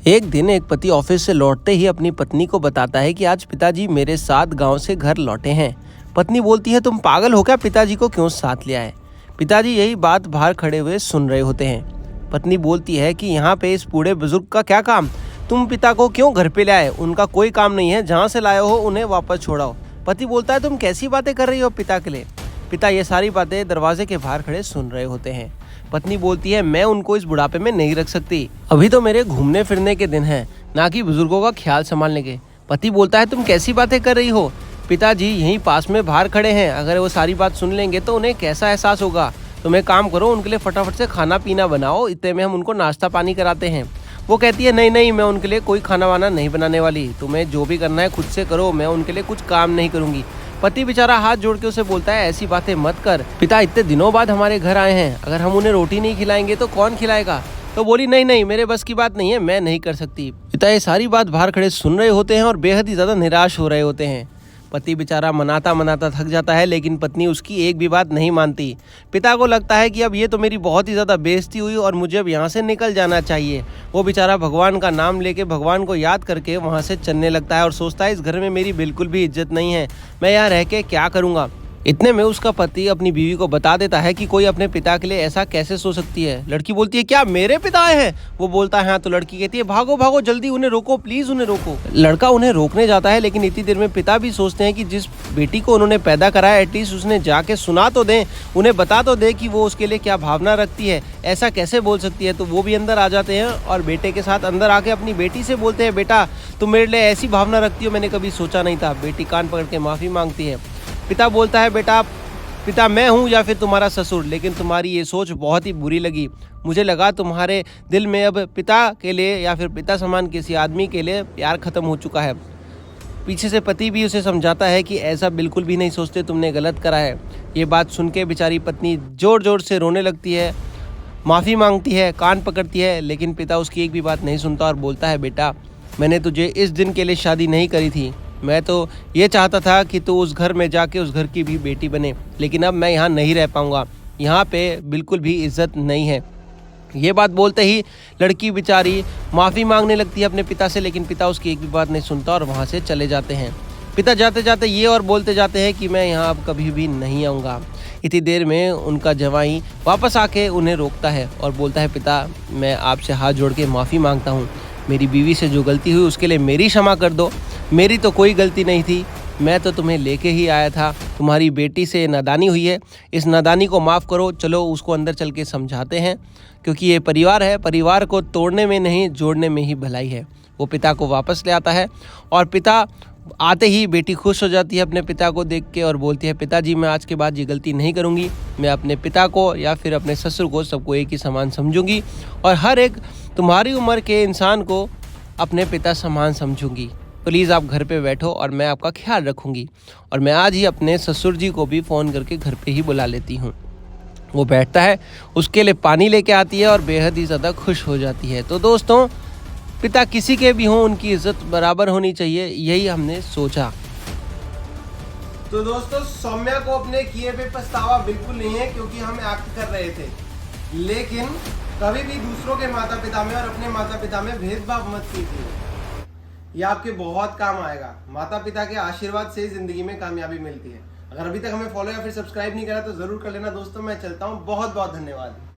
एक दिन एक पति ऑफिस से लौटते ही अपनी पत्नी को बताता है कि आज पिताजी मेरे साथ गांव से घर लौटे हैं। पत्नी बोलती है, तुम पागल हो क्या, पिताजी को क्यों साथ ले आए। पिताजी यही बात बाहर खड़े हुए सुन रहे होते हैं। पत्नी बोलती है कि यहाँ पे इस बूढ़े बुजुर्ग का क्या काम, तुम पिता को क्यों घर पे ले आए, उनका कोई काम नहीं है, जहाँ से लाए हो उन्हें वापस छोड़ाओ। पति बोलता है, तुम कैसी बातें कर रही हो पिता के लिए। पिता ये सारी बातें दरवाजे के बाहर खड़े सुन रहे होते हैं। पत्नी बोलती है, मैं उनको इस बुढ़ापे में नहीं रख सकती, अभी तो मेरे घूमने फिरने के दिन हैं, ना कि बुजुर्गों का ख्याल संभालने के। पति बोलता है, तुम कैसी बातें कर रही हो, पिताजी यहीं पास में बाहर खड़े हैं, अगर वो सारी बात सुन लेंगे तो उन्हें कैसा एहसास होगा। तुम एक काम करो, उनके लिए फटाफट से खाना पीना बनाओ, इतने में हम उनको नाश्ता पानी कराते हैं। वो कहती है, नहीं नहीं, मैं उनके लिए कोई खाना वाना नहीं बनाने वाली, तुम्हें जो भी करना है खुद से करो, मैं उनके लिए कुछ काम नहीं करूंगी। पति बेचारा हाथ जोड़ के उसे बोलता है, ऐसी बातें मत कर, पिता इतने दिनों बाद हमारे घर आए हैं, अगर हम उन्हें रोटी नहीं खिलाएंगे तो कौन खिलाएगा। तो बोली, नहीं नहीं, मेरे बस की बात नहीं है, मैं नहीं कर सकती। पिता ये सारी बात बाहर खड़े सुन रहे होते हैं और बेहद ही ज्यादा निराश हो रहे होते हैं। पति बेचारा मनाता मनाता थक जाता है, लेकिन पत्नी उसकी एक भी बात नहीं मानती। पिता को लगता है कि अब ये तो मेरी बहुत ही ज़्यादा बेइज्जती हुई और मुझे अब यहाँ से निकल जाना चाहिए। वो बेचारा भगवान का नाम लेके, भगवान को याद करके वहाँ से चलने लगता है और सोचता है, इस घर में मेरी बिल्कुल भी इज्जत नहीं है, मैं यहाँ रह के क्या करूँगा। इतने में उसका पति अपनी बीवी को बता देता है कि कोई अपने पिता के लिए ऐसा कैसे सोच सकती है। लड़की बोलती है, क्या मेरे पिता आए हैं। वो बोलता है, हाँ। तो लड़की कहती है, भागो भागो जल्दी, उन्हें रोको, प्लीज उन्हें रोको। लड़का उन्हें रोकने जाता है, लेकिन इतनी देर में पिता भी सोचते हैं कि जिस बेटी को उन्होंने पैदा कराया, एटलीस्ट उसने जाके सुना तो दें, उन्हें बता तो दे कि वो उसके लिए क्या भावना रखती है, ऐसा कैसे बोल सकती है। तो वो भी अंदर आ जाते हैं और बेटे के साथ अंदर आके अपनी बेटी से बोलते हैं, बेटा तुम मेरे लिए ऐसी भावना रखती हो, मैंने कभी सोचा नहीं था। बेटी कान पकड़ के माफ़ी मांगती है। पिता बोलता है, बेटा पिता मैं हूँ या फिर तुम्हारा ससुर, लेकिन तुम्हारी ये सोच बहुत ही बुरी लगी। मुझे लगा तुम्हारे दिल में अब पिता के लिए या फिर पिता समान किसी आदमी के लिए प्यार खत्म हो चुका है। पीछे से पति भी उसे समझाता है कि ऐसा बिल्कुल भी नहीं सोचते, तुमने गलत करा है। ये बात सुन के बेचारी पत्नी ज़ोर ज़ोर से रोने लगती है, माफ़ी मांगती है, कान पकड़ती है, लेकिन पिता उसकी एक भी बात नहीं सुनता और बोलता है, बेटा मैंने तुझे इस दिन के लिए शादी नहीं करी थी, मैं तो ये चाहता था कि तू उस घर में जाके उस घर की भी बेटी बने, लेकिन अब मैं यहाँ नहीं रह पाऊँगा, यहाँ पे बिल्कुल भी इज्जत नहीं है। ये बात बोलते ही लड़की बेचारी माफ़ी मांगने लगती है अपने पिता से, लेकिन पिता उसकी एक भी बात नहीं सुनता और वहाँ से चले जाते हैं। पिता जाते जाते ये और बोलते जाते हैं कि मैं यहाँ अब कभी भी नहीं आऊँगा। इतनी देर में उनका जवाई वापस आके उन्हें रोकता है और बोलता है, पिता मैं आपसे हाथ जोड़ के माफ़ी मांगता हूँ, मेरी बीवी से जो गलती हुई उसके लिए मेरी क्षमा कर दो, मेरी तो कोई गलती नहीं थी, मैं तो तुम्हें लेके ही आया था, तुम्हारी बेटी से नादानी हुई है, इस नादानी को माफ़ करो, चलो उसको अंदर चल के समझाते हैं, क्योंकि ये परिवार है, परिवार को तोड़ने में नहीं जोड़ने में ही भलाई है। वो पिता को वापस ले आता है और पिता आते ही बेटी खुश हो जाती है अपने पिता को देख के और बोलती है, पिताजी मैं आज के बाद ये गलती नहीं करूँगी, मैं अपने पिता को या फिर अपने ससुर को सबको एक ही समान समझूंगी और हर एक तुम्हारी उम्र के इंसान को अपने पिता समान समझूंगी। प्लीज़ आप घर पे बैठो और मैं आपका ख्याल रखूंगी। और मैं आज ही अपने ससुर जी को भी फ़ोन करके घर पे ही बुला लेती हूँ। वो बैठता है, उसके लिए पानी लेके आती है और बेहद ही ज़्यादा खुश हो जाती है। तो दोस्तों, पिता किसी के भी हों, उनकी इज्जत बराबर होनी चाहिए, यही हमने सोचा। तो दोस्तों, सौम्या को अपने किए पे पछतावा बिल्कुल नहीं है, क्योंकि हम एक्ट कर रहे थे, लेकिन कभी भी दूसरों के माता पिता में और अपने माता पिता में भेदभाव मत कीजिए, यह आपके बहुत काम आएगा। माता पिता के आशीर्वाद से ही जिंदगी में कामयाबी मिलती है। अगर अभी तक हमें फॉलो या फिर सब्सक्राइब नहीं करा तो जरूर कर लेना दोस्तों। मैं चलता हूँ, बहुत बहुत धन्यवाद।